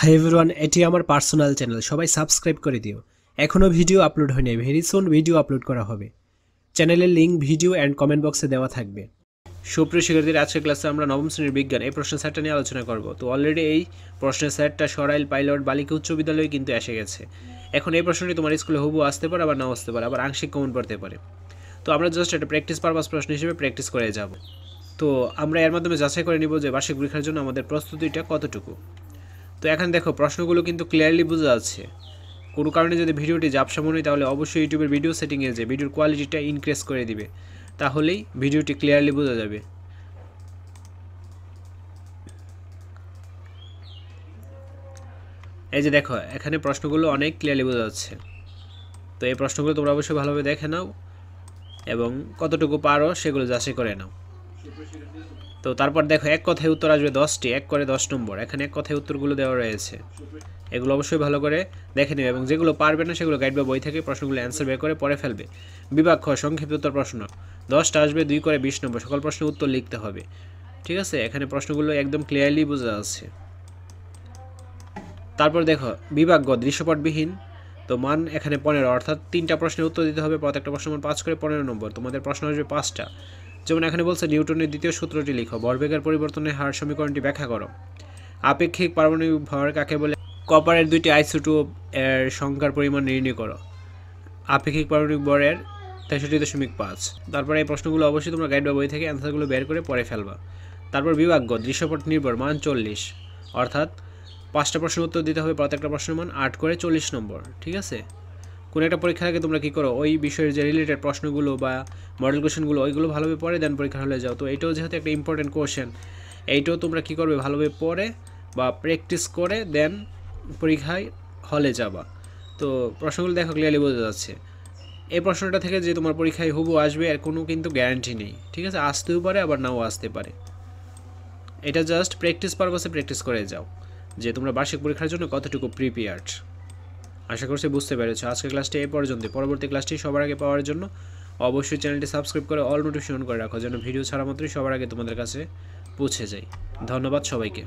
Hi everyone, এটি আমার personal channel, সবাই সাবস্ক্রাইব করে দিও। এখনও ভিডিও আপলোড হয়নি, ভেরি সুন ভিডিও আপলোড করা হবে। চ্যানেলের লিঙ্ক ভিডিও অ্যান্ড কমেন্ট বক্সে দেওয়া থাকবে। সুপ্রিয় শিক্ষার্থীদের, আজকের ক্লাসে আমরা নবম শ্রেণীর বিজ্ঞান এই প্রশ্নের সেটটা নিয়ে আলোচনা করব। তো অলরেডি এই প্রশ্নের সেটটা সরাইল পাইলট বালিকা উচ্চ বিদ্যালয়ে কিন্তু এসে গেছে। এখন এই প্রশ্নটি তোমার স্কুলে হুবু আসতে পারে, আবার নাও আসতে পারে, আবার আংশিক কমন পড়তে পারে। তো আমরা জাস্ট একটা প্র্যাকটিস পারপাস প্রশ্ন হিসেবে প্র্যাকটিস করে যাব। তো আমরা এর মাধ্যমে যাচাই করে নিব যে বার্ষিক পরীক্ষার জন্য আমাদের প্রস্তুতিটা কতটুকু। তো এখন দেখো, প্রশ্নগুলো কিন্তু ক্লিয়ারলি বোঝা যাচ্ছে। কোনো কারণে যদি ভিডিওটি ঝাপসা মনে হয় তাহলে অবশ্যই ইউটিউবের ভিডিও সেটিংয়ে যে ভিডিওর কোয়ালিটিটা ইনক্রিজ করে দিবে, তাহলেই ভিডিওটি ক্লিয়ারলি বোঝা যাবে। এই যে দেখো, এখানে প্রশ্নগুলো অনেক ক্লিয়ারলি বোঝা যাচ্ছে। তো এই প্রশ্নগুলো তোমরা অবশ্যই ভালোভাবে দেখে নাও এবং কতটুকু পারো সেগুলো যাচাই করে নাও। তো তারপর দেখো, এক কথায় উত্তর আসবে 10টি, এক করে 10 নম্বর। এখানে এক কথায় উত্তরগুলো দেওয়া রয়েছে, এগুলো অবশ্যই ভালো করে দেখে নেবে এবং যেগুলো পারবে না সেগুলো গাইড বা বই থেকে প্রশ্নগুলো অ্যান্সার বের করে পড়ে ফেলবে। বিভাগ খ, সংক্ষিপ্ত উত্তর প্রশ্ন 10টা আসবে, 2 করে 20 নম্বর। সকল প্রশ্নের উত্তর লিখতে হবে, ঠিক আছে? এখানে প্রশ্নগুলো একদম ক্লিয়ারলি বোঝা যাচ্ছে। তারপর দেখো, বিভাগ গ, দৃশ্যপটবিহীন। তো মান এখানে 15, অর্থাৎ 3টা প্রশ্নের উত্তর দিতে হবে, প্রত্যেকটা প্রশ্ন মান 5 করে 15 নম্বর। তোমাদের প্রশ্ন আসবে 5টা। যেমন এখানে বলছে নিউটনের দ্বিতীয় সূত্রটি লিখো, ভরবেগের পরিবর্তনের হার সমীকরণটি ব্যাখ্যা করো, আপেক্ষিক পারমাণবিক ভর কাকে বলে, কপারের 2টি আইসোটোপ এর সংখ্যার পরিমাণ নির্ণয় করো, আপেক্ষিক পারমাণবিক ভরের 63.5। তারপরে এই প্রশ্নগুলো অবশ্যই তোমরা গাইড বা বই থেকে অ্যান্সারগুলো বের করে পড়ে ফেলবা। তারপর বিভাগ গ, দৃশ্যপট নির্ভর, মান 40, অর্থাৎ 5টা প্রশ্নের উত্তর দিতে হবে, প্রত্যেকটা প্রশ্নের মান 8 করে 40 নম্বর, ঠিক আছে? কোনো একটা পরীক্ষার আগে তোমরা কী করো, ওই বিষয়ের যে রিলেটেড প্রশ্নগুলো বা মডেল কোশ্চেনগুলো ওইগুলো ভালোভাবে পড়ে দেন পরীক্ষার হলে যাও। তো এইটাও যেহেতু একটা ইম্পর্টেন্ট কোশ্চেন, এইটাও তোমরা কী করবে, ভালোভাবে পড়ে বা প্র্যাকটিস করে দেন পরীক্ষায় হলে যাবা। তো প্রশ্নগুলো দেখো ক্লিয়ারলি বোঝা যাচ্ছে। এই প্রশ্নটা থেকে যে তোমার পরীক্ষায় হুবু আসবে এর কোনো কিন্তু গ্যারান্টি নেই, ঠিক আছে? আসতেও পারে, আবার নাও আসতে পারে। এটা জাস্ট প্র্যাকটিস পারপাসে প্র্যাকটিস করে যাও যে তোমরা বার্ষিক পরীক্ষার জন্য কতটুকু প্রিপেয়ার্ড। আশা করছি বুঝতে পেরেছো। আজকের ক্লাসটি এই পর্যন্ত। পরবর্তী ক্লাসটি সবার আগে পাওয়ার জন্য অবশ্যই চ্যানেলটি সাবস্ক্রাইব করে অল নোটিফিকেশন করে রাখো, যেন ভিডিও ছাড়া মাত্রই সবার আগে তোমাদের কাছে পৌঁছে যায়। ধন্যবাদ সবাইকে।